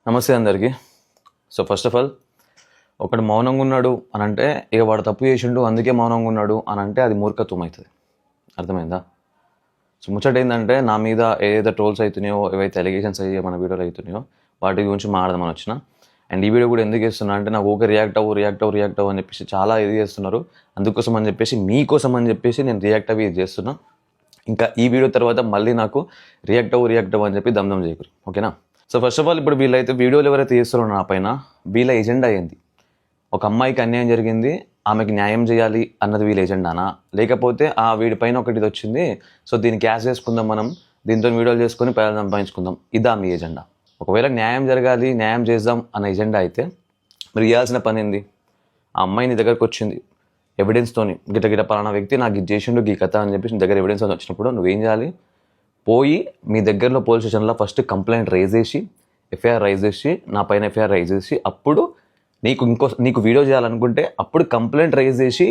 నమస్తే అందరికీ. So first of all ఒకడు మౌనంగా ఉన్నాడు అని అంటే ఇక వాడు తప్పు చేసిండు అందుకే మౌనంగా ఉన్నాడు అని అంటే అది మూర్ఖత్వం అవుతుంది. అర్థమైందా? సో ముచ్చట ఏంటంటే నా మీద ఏదైతే ట్రోల్స్ అవుతున్నాయో ఏవైతే ఎలిగేషన్స్ అయ్యే మన వీడియోలు అవుతున్నాయో వాటి గురించి మాట్లాడదామని వచ్చిన. అండ్ ఈ వీడియో కూడా ఎందుకు చేస్తున్నా అంటే నాకు ఓకే రియాక్ట్ అవ్వు అని చెప్పేసి చాలా ఇది చేస్తున్నారు. అందుకోసం అని చెప్పేసి మీకోసం అని చెప్పేసి నేను రియాక్ట్ అవి చేస్తున్నా. ఇంకా ఈ వీడియో తర్వాత మళ్ళీ నాకు రియాక్ట్ అవ్వు అని చెప్పి దమ్దం చేయకూరు, ఓకేనా? సో ఫస్ట్ ఆఫ్ ఆల్ ఇప్పుడు వీళ్ళైతే వీడియోలు ఎవరైతే చేస్తున్నారో నా పైన వీళ్ళ ఎజెండా ఏంది? ఒక అమ్మాయికి అన్యాయం జరిగింది, ఆమెకి న్యాయం చేయాలి అన్నది వీళ్ళ ఎజెండానా? లేకపోతే వీడి పైన ఒకటి ఇది వచ్చింది, సో దీన్ని క్యాష్ చేసుకుందాం, మనం దీంతో వీడియోలు చేసుకొని పైన సంపాదించుకుందాం, ఇదా మీ ఎజెండా? ఒకవేళ న్యాయం జరగాలి, న్యాయం చేద్దాం అన్న ఎజెండా అయితే మీరు చేయాల్సిన పని ఏంది? ఆ అమ్మాయి నీ దగ్గరకు వచ్చింది ఎవిడెన్స్తోని, గిట్ట పలానా వ్యక్తి నాకు ఇది చేసిండు ఈ కథ అని చెప్పేసి నీ దగ్గర ఎవిడెన్స్ వచ్చినప్పుడు నువ్వేం చేయాలి? పోయి మీ దగ్గరలో పోలీస్ స్టేషన్లో ఫస్ట్ కంప్లైంట్ రైజ్ చేసి ఎఫ్ఐఆర్ రైజ్ చేసి నా పైన ఎఫ్ఐఆర్ రైజ్ చేసి అప్పుడు నీకు వీడియో చేయాలనుకుంటే అప్పుడు కంప్లైంట్ రైజ్ చేసి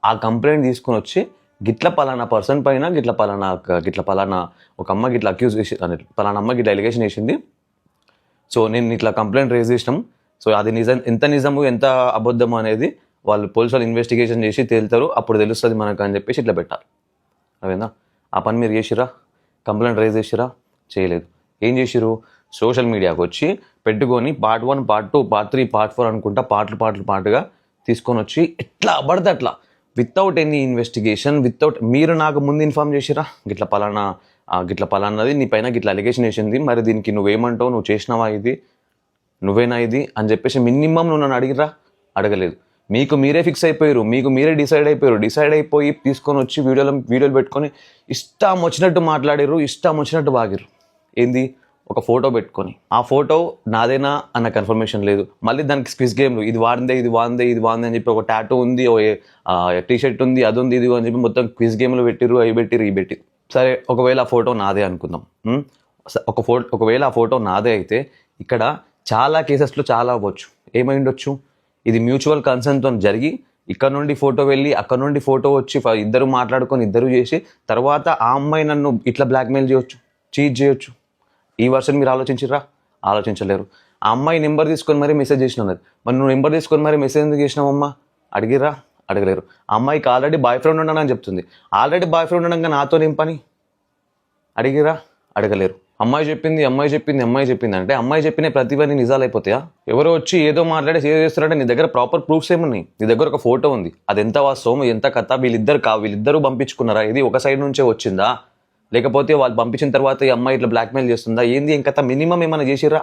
ఆ కంప్లైంట్ తీసుకొని వచ్చి గిట్ల పలానా పర్సన్ పైన గిట్ల పలానా ఒక అమ్మ గిట్ల అక్యూజ్ చేసి పలానా అమ్మ గిట్ల ఎలిగేషన్ వేసింది, సో నేను ఇట్లా కంప్లైంట్ రైజ్ చేసినాం, సో అది ఎంత నిజము ఎంత అబద్ధము అనేది వాళ్ళు పోలీసు వాళ్ళు ఇన్వెస్టిగేషన్ చేసి తేలుతారు, అప్పుడు తెలుస్తుంది మనకు అని చెప్పేసి ఇట్లా పెట్టాలి. అవేనా? ఆ పని మీరు చేసిరా? కంప్లైంట్ రైజ్ చేసిరా? చేయలేదు. ఏం చేసిరు? సోషల్ మీడియాకి వచ్చి పెట్టుకొని పార్ట్ 1, పార్ట్ 2, పార్ట్ 3, పార్ట్ 4 అనుకుంటా పార్ట్లుగా తీసుకొని వచ్చి ఎట్లా పడితే అట్లా వితౌట్ ఎనీ ఇన్వెస్టిగేషన్ మీరు నాకు ముందు ఇన్ఫార్మ్ చేసిరా గిట్ల పలానాది నీ పైన గిట్ల అలిగేషన్ వేసింది, మరి దీనికి నువ్వేమంటావు, నువ్వు చేసినావా, ఇది నువ్వేనా ఇది అని చెప్పేసి మినిమం నువ్వు నన్ను అడగలేదు. మీకు మీరే ఫిక్స్ అయిపోయారు, మీకు మీరే డిసైడ్ అయిపోయి తీసుకొని వచ్చి వీడియోలు పెట్టుకొని ఇష్టం వచ్చినట్టు మాట్లాడారు, ఇష్టం వచ్చినట్టు వాగిరు. ఏంది? ఒక ఫోటో పెట్టుకొని ఆ ఫోటో నాదేనా అన్న కన్ఫర్మేషన్ లేదు, మళ్ళీ దానికి స్క్విజ్ గేమ్లు ఇది వాడిందే అని చెప్పి ఒక టాటూ ఉంది, టీషర్ట్ ఉంది, అది ఉంది, ఇది అని చెప్పి మొత్తం క్విజ్ గేమ్లు పెట్టిరు, అవి పెట్టిరు. సరే ఒకవేళ ఆ ఫోటో నాదే అనుకుందాం. ఒకవేళ ఆ ఫోటో నాదే అయితే ఇక్కడ చాలా కేసెస్లో చాలా అవ్వచ్చు. ఏమైండొచ్చు? ఇది మ్యూచువల్ కన్సర్న్తో జరిగి ఇక్కడ నుండి ఫోటో వెళ్ళి అక్కడ నుండి ఫోటో వచ్చి ఇద్దరు మాట్లాడుకొని ఇద్దరు చేసి తర్వాత ఆ అమ్మాయి నన్ను ఇట్లా బ్లాక్మెయిల్ చేయొచ్చు, చీట్ చేయొచ్చు. ఈ వర్షన్ మీరు ఆలోచించలేరు. ఆ అమ్మాయి నెంబర్ తీసుకొని మరీ మెసేజ్ చేసినది, మరి నువ్వు నెంబర్ తీసుకొని మరీ మెసేజ్ ఎందుకు చేసినావమ్మా? అడగలేరు. ఆ అమ్మాయికి ఆల్రెడీ బాయ్ ఫ్రెండ్ ఉన్నానని చెప్తుంది. ఆల్రెడీ బాయ్ ఫ్రెండ్ ఉండగా నాతో ఏం పని? అడగలేరు. అమ్మాయి చెప్పింది అంటే అమ్మాయి చెప్పిన ప్రతివన్నీ నిజాలు అయిపోతాయా? ఎవరో వచ్చి ఏదో మాట్లాడి ఏదో చేస్తారంటే నీ దగ్గర ప్రాపర్ ప్రూఫ్స్ ఏమున్నాయి? నీ దగ్గర ఒక ఫోటో ఉంది, అది ఎంత వాస్తవం ఎంత కథ? వీళ్ళిద్దరు పంపించుకున్నారా? ఇది ఒక సైడ్ నుంచే వచ్చిందా? లేకపోతే వాళ్ళు పంపించిన తర్వాత ఈ అమ్మాయి ఇట్లా బ్లాక్మెయిల్ చేస్తుందా? ఏంది ఏం కథ? మినిమం ఏమైనా చేసిరా?